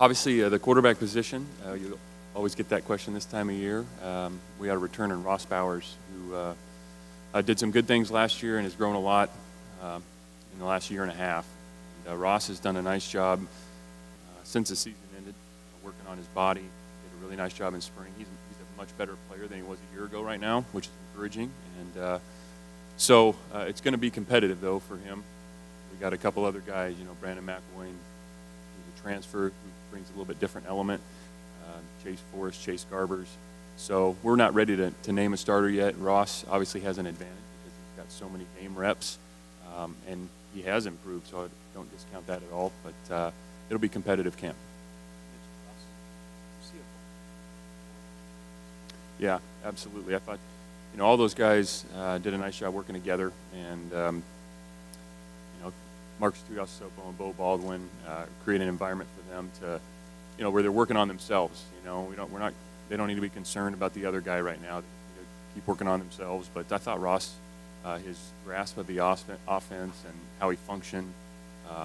Obviously, the quarterback position, you always get that question this time of year. We got a return in Ross Bowers, who did some good things last year and has grown a lot in the last year and a half. And, Ross has done a nice job since the season ended, working on his body. Did a really nice job in spring. He's a much better player than he was a year ago right now, which is encouraging. And so it's going to be competitive, though, for him. We got a couple other guys, Brandon McElwain, who's a transfer, who brings a little bit different element. Chase Forrest, Chase Garbers. So we're not ready to name a starter yet. Ross obviously has an advantage because he's got so many game reps, and he has improved, so I don't discount that at all. But it'll be competitive camp. Yeah, absolutely. I thought, all those guys did a nice job working together, and Marcus Tuiasosopo and Bo Baldwin create an environment for them to, where they're working on themselves. They don't need to be concerned about the other guy right now. They keep working on themselves. But I thought Ross, his grasp of the offense and how he functioned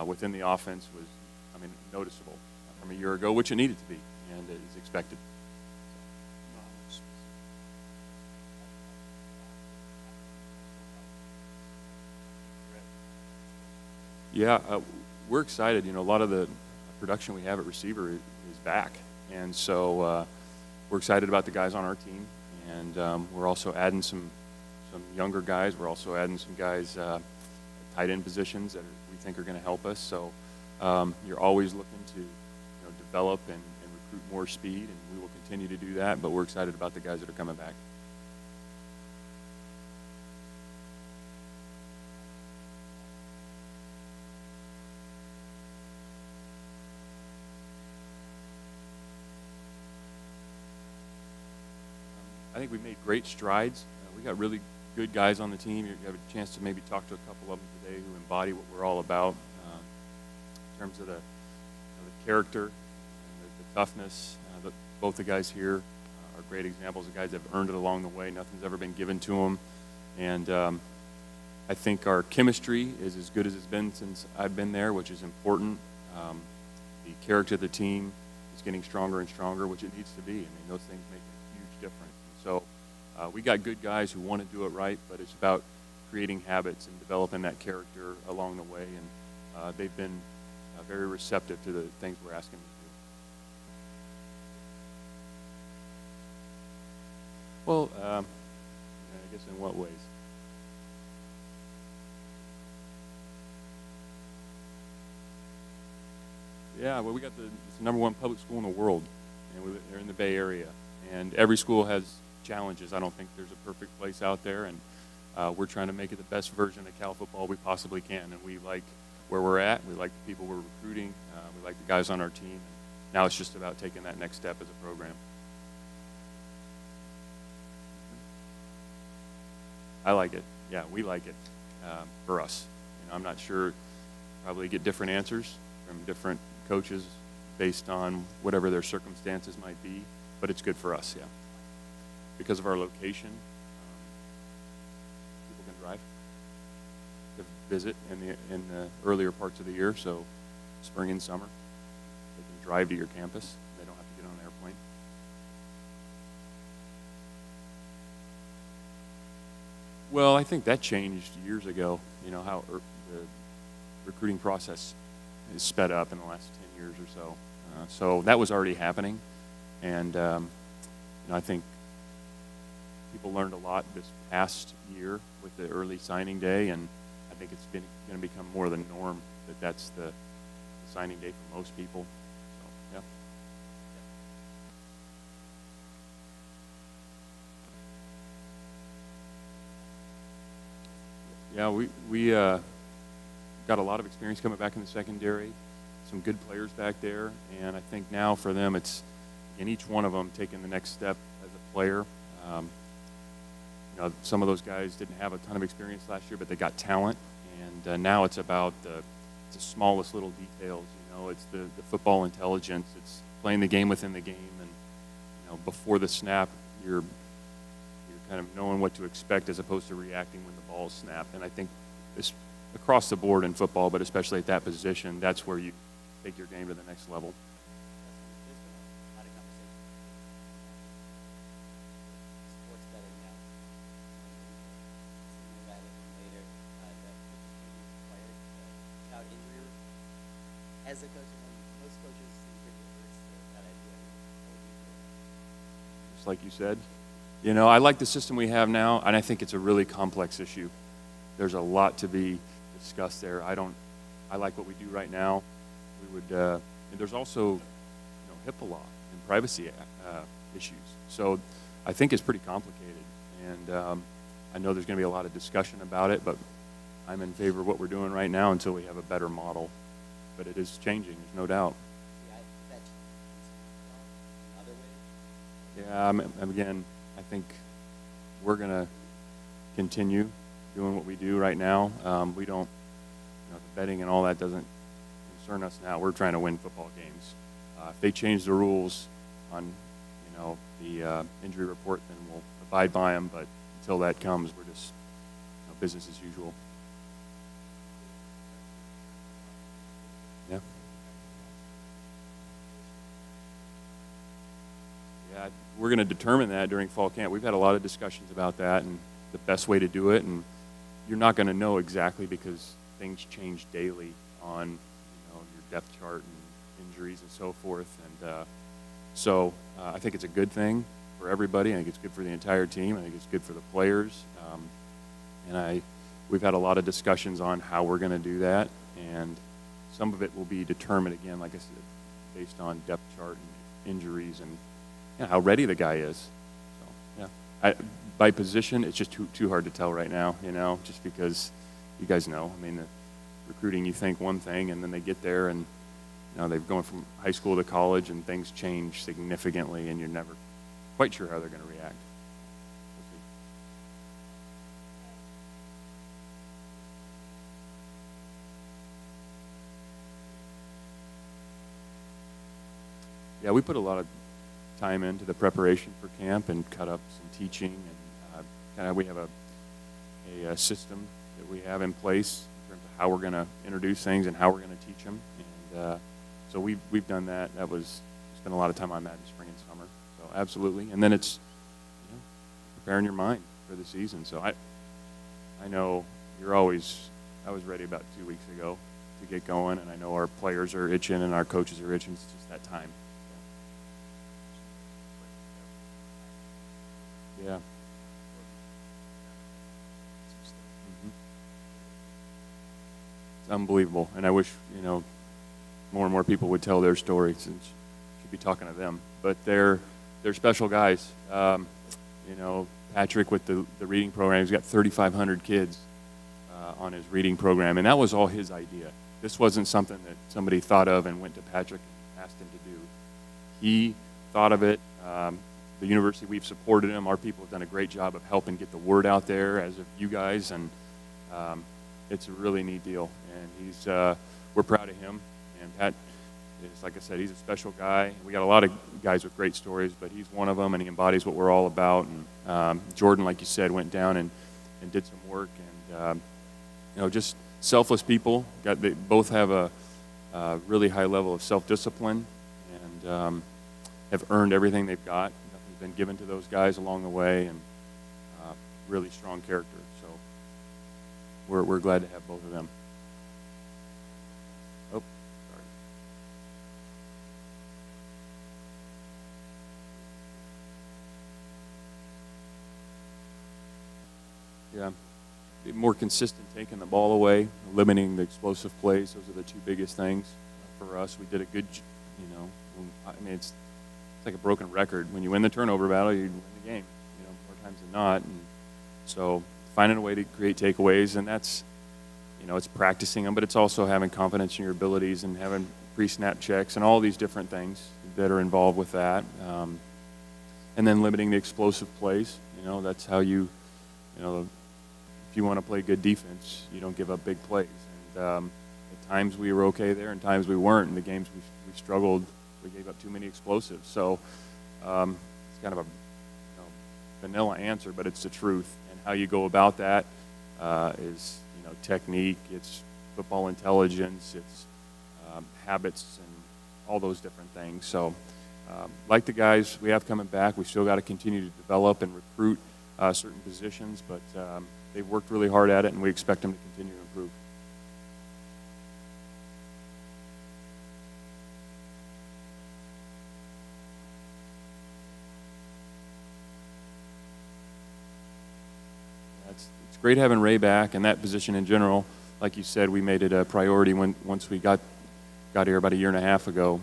within the offense was, noticeable from a year ago, which it needed to be, and is expected. Yeah, we're excited. A lot of the production we have at receiver is back, and so we're excited about the guys on our team, and we're also adding some younger guys. We're also adding some guys at tight end positions that we think are going to help us. So you're always looking to develop and recruit more speed, and we will continue to do that. But we're excited about the guys that are coming back. I think we made great strides. We got really good guys on the team. You have a chance to maybe talk to a couple of them today who embody what we're all about in terms of the character, and the toughness. Both the guys here are great examples of guys that have earned it along the way. Nothing's ever been given to them. And I think our chemistry is as good as it's been since I've been there, which is important. The character of the team is getting stronger and stronger, which it needs to be. Those things make a huge difference. So we got good guys who want to do it right, but it's about creating habits and developing that character along the way, and they've been very receptive to the things we're asking them to do. Well, I guess in what ways? Yeah, well, we got it's the #1 public school in the world, and they're in the Bay Area, and every school has challenges. I don't think there's a perfect place out there, and we're trying to make it the best version of Cal football we possibly can. And we like where we're at. We like the people we're recruiting. We like the guys on our team. Now it's just about taking that next step as a program. I like it. Yeah, we like it for us. I'm not sure. Probably get different answers from different coaches based on whatever their circumstances might be, but it's good for us, yeah. Because of our location, people can drive to visit in the earlier parts of the year, so spring and summer. They can drive to your campus. They don't have to get on an airplane. Well, I think that changed years ago, how the recruiting process is sped up in the last 10 years or so. So that was already happening, and I think people learned a lot this past year with the early signing day, and I think it's going to become more the norm that's the signing day for most people. So, yeah. Yeah, we got a lot of experience coming back in the secondary, some good players back there, and I think now for them it's in each one of them taking the next step as a player. Some of those guys didn't have a ton of experience last year, but they got talent, and now it's about the smallest little details. It's the football intelligence. It's playing the game within the game, and before the snap, you're kind of knowing what to expect as opposed to reacting when the ball's snapped. And I think it's across the board in football, but especially at that position, that's where you take your game to the next level. as a coach, most coaches seem pretty averse to that idea. Just like you said, you know, I like the system we have now, and I think it's a really complex issue. There's a lot to be discussed there. I like what we do right now. We would, and there's also, you know, HIPAA law and privacy issues. So I think it's pretty complicated, and I know there's going to be a lot of discussion about it, but I'm in favor of what we're doing right now until we have a better model. But it is changing, there's no doubt. Yeah, again, I think we're going to continue doing what we do right now. We don't, you know, the betting and all that doesn't concern us now. We're trying to win football games. If they change the rules on, you know, the injury report, then we'll abide by them. But until that comes, we're just, you know, business as usual. Yeah. Yeah, we're going to determine that during fall camp. We've had a lot of discussions about that and the best way to do it. And you're not going to know exactly because things change daily on, you know, your depth chart and injuries and so forth. And so I think it's a good thing for everybody. I think it's good for the entire team. I think it's good for the players. And we've had a lot of discussions on how we're going to do that. And some of it will be determined, again, like I said, based on depth chart and injuries and, yeah, how ready the guy is. So, yeah. By position, it's just too hard to tell right now, you know, just because you guys know. I mean, the recruiting, you think one thing, and then they get there, and, you know, they've gone from high school to college, and things change significantly, and you're never quite sure how they're going to react. Yeah, we put a lot of time into the preparation for camp and cut-ups and teaching, and we have a system that we have in place in terms of how we're going to introduce things and how we're going to teach them. And so we've done that. Spent a lot of time on that in spring and summer. So absolutely. And then it's, you know, preparing your mind for the season. So I know I was ready about 2 weeks ago to get going, and I know our players are itching and our coaches are itching. It's just that time. Yeah. It's unbelievable, and I wish, you know, more and more people would tell their stories, and should be talking to them. But they're special guys. You know, Patrick with the reading program, he's got 3,500 kids on his reading program, and that was all his idea. This wasn't something that somebody thought of and went to Patrick and asked him to do. He thought of it. The university, we've supported him. Our people have done a great job of helping get the word out there, as of you guys, and it's a really neat deal. And we're proud of him. And Pat is, like I said, he's a special guy. We got a lot of guys with great stories, but he's one of them, and he embodies what we're all about. And Jordan, like you said, went down and did some work, and you know, just selfless people. They both have a really high level of self-discipline, and have earned everything they've got. Nothing's been given to those guys along the way, and really strong character. So we're glad to have both of them. Oh, sorry. Yeah. Be more consistent taking the ball away, limiting the explosive plays. Those are the two biggest things for us. We did a good, you know, I mean, it's like a broken record. When you win the turnover battle, you win the game, you know, more times than not. And so finding a way to create takeaways, and that's, you know, it's practicing them, but it's also having confidence in your abilities and having pre-snap checks and all these different things that are involved with that. And then limiting the explosive plays. You know, that's how you know, if you want to play good defense, you don't give up big plays. And at times we were okay there, and times we weren't. In the games we struggled, we gave up too many explosives. So it's kind of a, you know, vanilla answer, but it's the truth. And how you go about that is, you know, technique, it's football intelligence, it's habits, and all those different things. So like the guys we have coming back, we still got to continue to develop and recruit certain positions, but they've worked really hard at it, and we expect them to continue to improve. it's great having Ray back, and that position in general. Like you said, we made it a priority once we got here about a year and a half ago.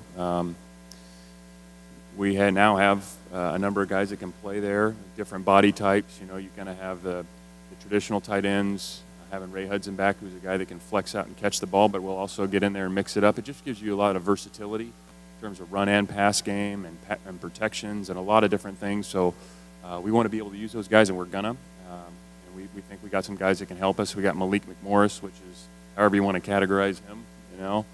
We now have a number of guys that can play there, different body types. You know, you kind of have the traditional tight ends, having Ray Hudson back, who's a guy that can flex out and catch the ball, but we'll also get in there and mix it up. It just gives you a lot of versatility in terms of run and pass game and protections and a lot of different things. So we want to be able to use those guys, and we're gonna. And we think we got some guys that can help us. We got Malik McMorris, which is however you want to categorize him. You know,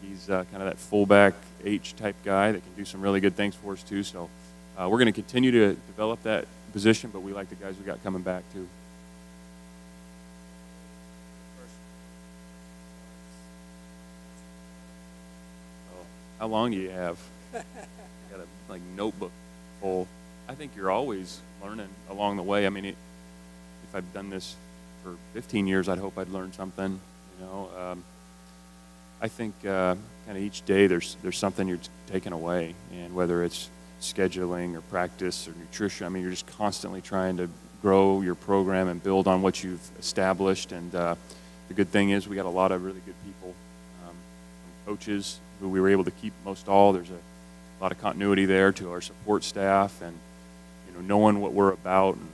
he's kind of that fullback H type guy that can do some really good things for us too. So we're going to continue to develop that position, but we like the guys we got coming back too. Oh, how long do you have? You got a notebook full. I think you're always learning along the way. I mean, if I've done this for 15 years, I'd hope I'd learn something. You know, I think kind of each day there's something you're taking away, and whether it's scheduling or practice or nutrition, I mean, you're just constantly trying to grow your program and build on what you've established. And the good thing is we got a lot of really good people, from coaches who we were able to keep most all. There's a lot of continuity there to our support staff, and you know, knowing what we're about and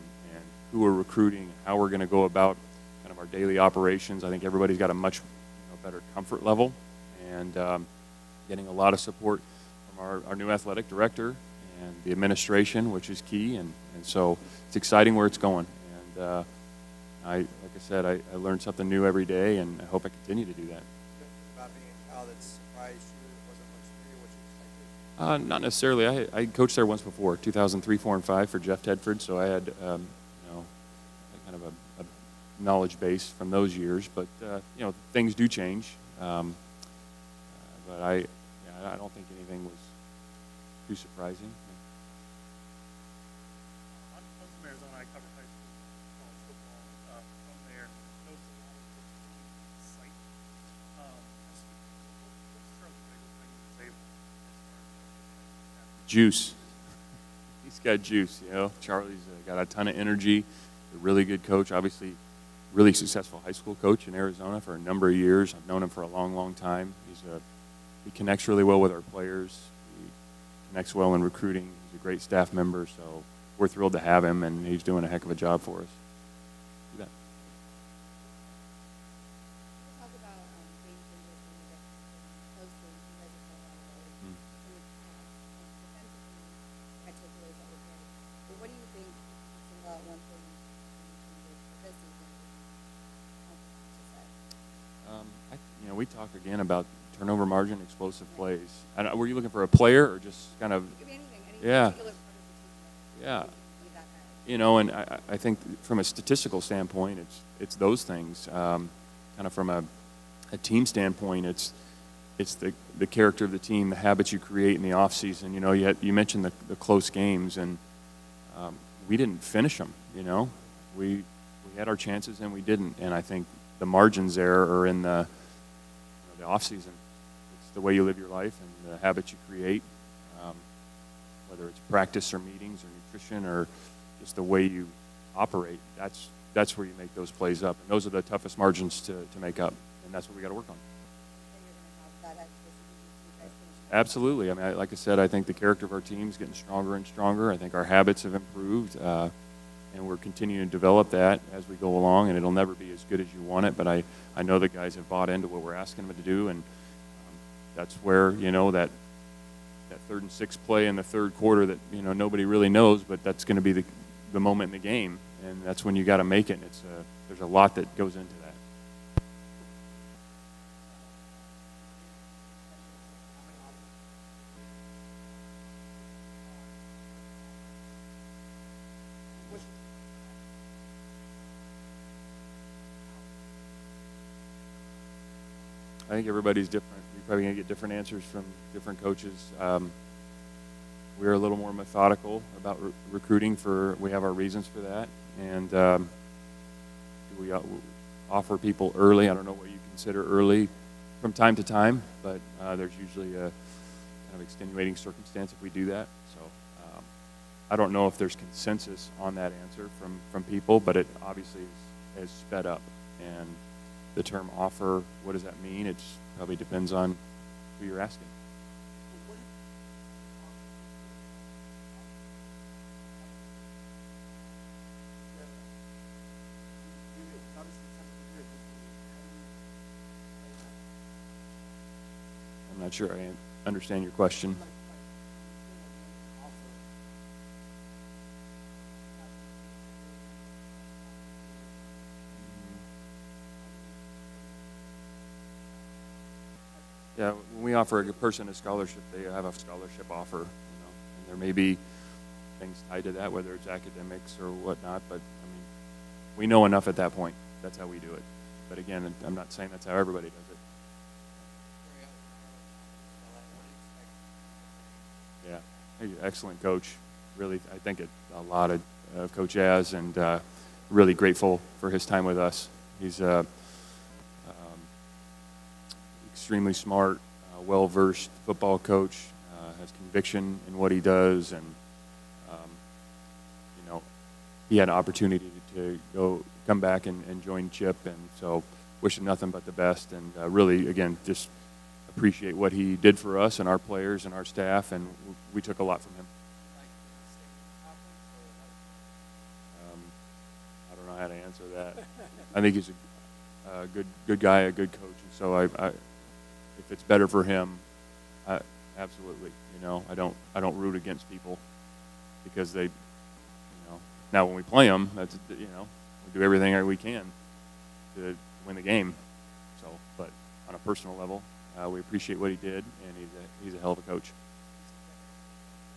who we're recruiting and how we're going to go about kind of our daily operations. I think everybody's got a much better comfort level, and getting a lot of support from our new athletic director and the administration, which is key, and so it's exciting where it's going. And like I said, I learn something new every day, and I hope I continue to do that. About being a Cal that surprised you, wasn't much familiar what you expected? Not necessarily. I coached there once before, 2003, 4, and 5 for Jeff Tedford, so I had kind of a knowledge base from those years. But you know, things do change. But I don't think anything was too surprising. I'm from Arizona. I cover high school college football from there. Knows a lot of the site. What's Charlie's biggest thing to say as far as Juice. He's got juice, you know. Charlie's got a ton of energy. A really good coach, obviously really successful high school coach in Arizona for a number of years. I've known him for a long, long time. He connects really well with our players. He connects well in recruiting. He's a great staff member, so we're thrilled to have him, and he's doing a heck of a job for us. Do that. Talk about game changers when you get close to you guys have come a long way in the past. Defensively, particularly that was great. But what do you think about one thing for this season? You know, we talk again about turnover margin, explosive plays. Were you looking for a player or just kind of? It could be anything. Yeah. Particular part of the team. Yeah. Be that guy. You know, and I think from a statistical standpoint, it's those things. Kind of from a team standpoint, it's the character of the team, the habits you create in the off season. You know, you mentioned the close games, and we didn't finish them. You know, we had our chances and we didn't. And I think the margins there are in the off season. It's the way you live your life and the habits you create, whether it's practice or meetings or nutrition or just the way you operate. That's where you make those plays up, and those are the toughest margins to make up, and that's what we got to work on. Absolutely. I mean, like I said, I think the character of our team is getting stronger and stronger. I think our habits have improved, and we're continuing to develop that as we go along, and it'll never be as good as you want it, but I know the guys have bought into what we're asking them to do, and that's where, you know, that 3rd and 6 play in the third quarter that, you know, nobody really knows, but that's going to be the moment in the game, and that's when you got to make it. There's a lot that goes into that. I think everybody's different. You're probably going to get different answers from different coaches. We're a little more methodical about recruiting. We have our reasons for that. And do we offer people early? I don't know what you consider early from time to time, but there's usually a kind of extenuating circumstance if we do that. So I don't know if there's consensus on that answer from people, but it obviously has sped up. And the term offer, what does that mean? It probably depends on who you're asking. I'm not sure I understand your question. Yeah, when we offer a person a scholarship, they have a scholarship offer, and there may be things tied to that, whether it's academics or whatnot, but I mean, we know enough at that point. That's how we do it. But again, I'm not saying that's how everybody does it. Yeah, he's an excellent coach. Really, I think a lot of Coach Az, and really grateful for his time with us. He's extremely smart, well-versed football coach, has conviction in what he does, and he had an opportunity to come back and join Chip, and so wish him nothing but the best, and really, again, just appreciate what he did for us and our players and our staff, and we took a lot from him. I don't know how to answer that. I think he's a good guy, a good coach, and so if it's better for him, absolutely. I don't root against people because they, now when we play them, that's we do everything we can to win the game. So, but on a personal level, we appreciate what he did, and he's a hell of a coach.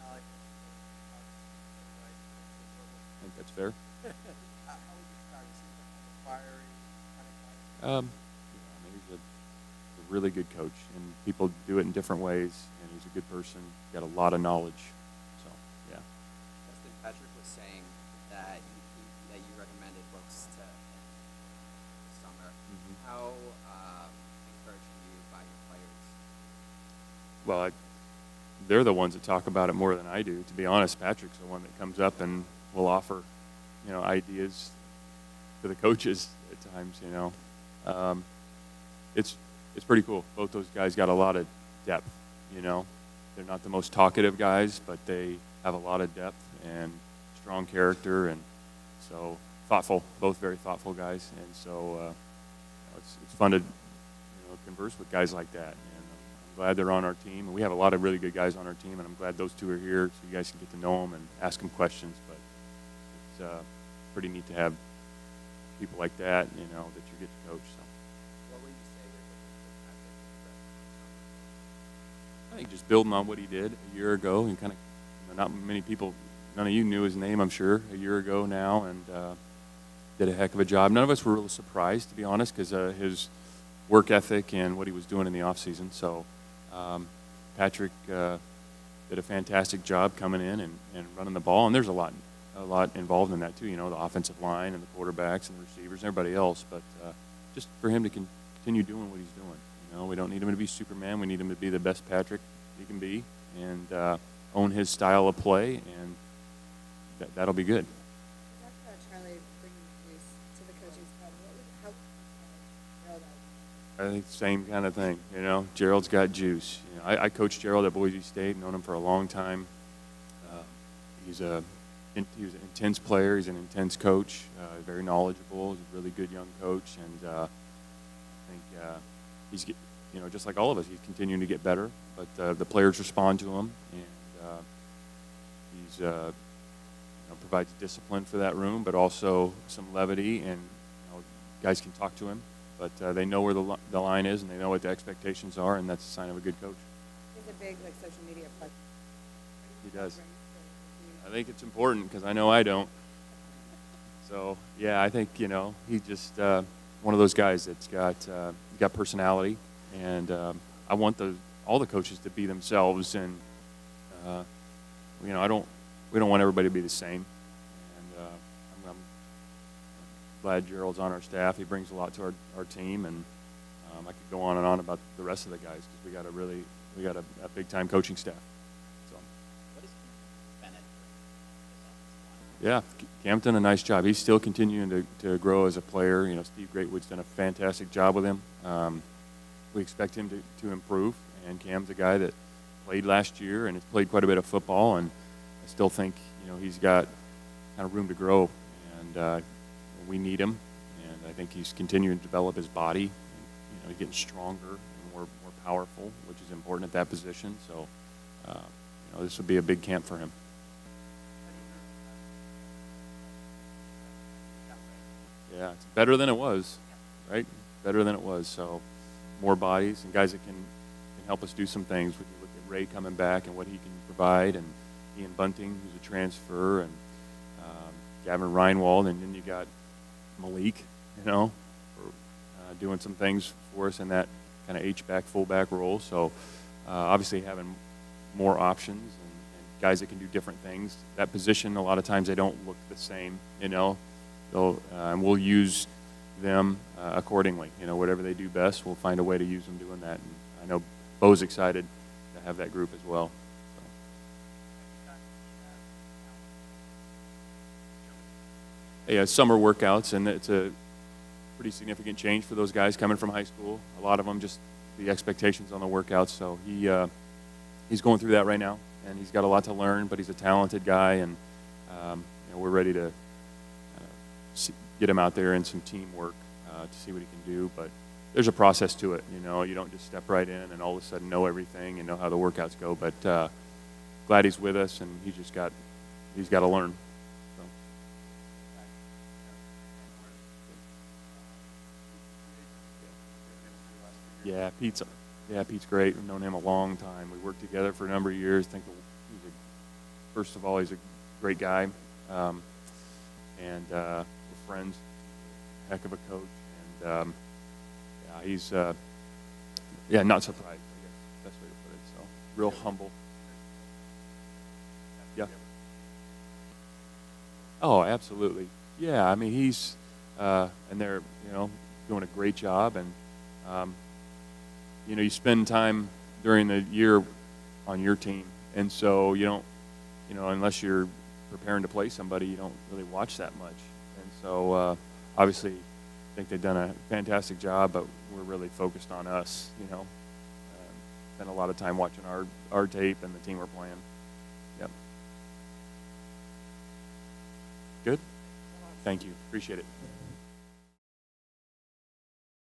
I think that's fair. He's a really good coach, and people do it in different ways, and he's a good person, got a lot of knowledge. So, yeah. Justin, Patrick was saying that you recommended books to him this summer. Mm-hmm. How encouraged are you by your players? Well, they're the ones that talk about it more than I do. To be honest, Patrick's the one that comes up and will offer, ideas to the coaches at times. It's pretty cool. Both those guys got a lot of depth. They're not the most talkative guys, but they have a lot of depth and strong character, and so thoughtful. Both very thoughtful guys, and so it's fun to converse with guys like that. And I'm glad they're on our team, and we have a lot of really good guys on our team, and I'm glad those two are here so you guys can get to know them and ask them questions. But it's pretty neat to have people like that, that you get to coach. So. What would you say you're looking for Patrick? I think just building on what he did a year ago, and kind of not many people, none of you knew his name, I'm sure, a year ago now, and did a heck of a job. None of us were really surprised, to be honest, because his work ethic and what he was doing in the offseason. So Patrick did a fantastic job coming in and running the ball, and there's a lot involved in that too, the offensive line and the quarterbacks and the receivers and everybody else, but just for him to continue doing what he's doing. We don't need him to be Superman. We need him to be the best Patrick he can be, and own his style of play, and that'll be good. You talked about Charlie bringing juice to the coaching squad. How Gerald out? I think same kind of thing. Gerald's got juice. I coached Gerald at Boise State, known him for a long time. He was an intense player. He's an intense coach. Very knowledgeable. He's a really good young coach, and I think he's just like all of us, he's continuing to get better. But the players respond to him, and he's provides discipline for that room, but also some levity, and guys can talk to him, but they know where the line is, and they know what the expectations are, and that's a sign of a good coach. He's a big social media player. He does. I think it's important because I know I don't. So yeah, I think he's just one of those guys that's got personality, and I want all the coaches to be themselves, and we don't want everybody to be the same. And I'm glad Gerald's on our staff. He brings a lot to our team, and I could go on and on about the rest of the guys because we got a big time coaching staff. So. What does Bennett Yeah, Cam's done a nice job. He's still continuing to grow as a player. You know, Steve Greatwood's done a fantastic job with him. We expect him to improve, and Cam's a guy that played last year and has played quite a bit of football, and I still think, you know, he's got kind of room to grow, and we need him, and I think he's continuing to develop his body. And, you know, he's getting stronger and more powerful, which is important at that position. So, you know, this would be a big camp for him. Yeah, it's better than it was, right? Better than it was. So, more bodies and guys that can help us do some things. When you look at Ray coming back and what he can provide, and Ian Bunting, who's a transfer, and Gavin Reinwald, and then you got Malik, you know, for, doing some things for us in that kind of H-back, fullback role. So, obviously having more options and guys that can do different things. That position, a lot of times they don't look the same, you know. And we'll use them accordingly. You know, whatever they do best, we'll find a way to use them doing that. And I know Bo's excited to have that group as well. So. Yeah, summer workouts, and it's a pretty significant change for those guys coming from high school. A lot of them, just the expectations on the workouts. So he's going through that right now, and he's got a lot to learn. But he's a talented guy, and you know, we're ready to get him out there in some teamwork to see what he can do. But there's a process to it. You know, you don't just step right in and all of a sudden know everything and know how the workouts go. But glad he's with us, and he's got to learn. So. Yeah, Pete's great. We've known him a long time. We worked together for a number of years. I think first of all, he's a great guy, and we're friends. Heck of a coach, and yeah, he's not surprised. I guess that's the way to put it. So real humble. Yeah. Oh, absolutely. Yeah, I mean he's and they're, you know, doing a great job, and you know, you spend time during the year on your team, and so you don't, you know, unless you're preparing to play somebody, you don't really watch that much. And so obviously I think they've done a fantastic job, but we're really focused on us, you know. Spend a lot of time watching our tape and the team we're playing. Yep. Good? Thank you. Appreciate it.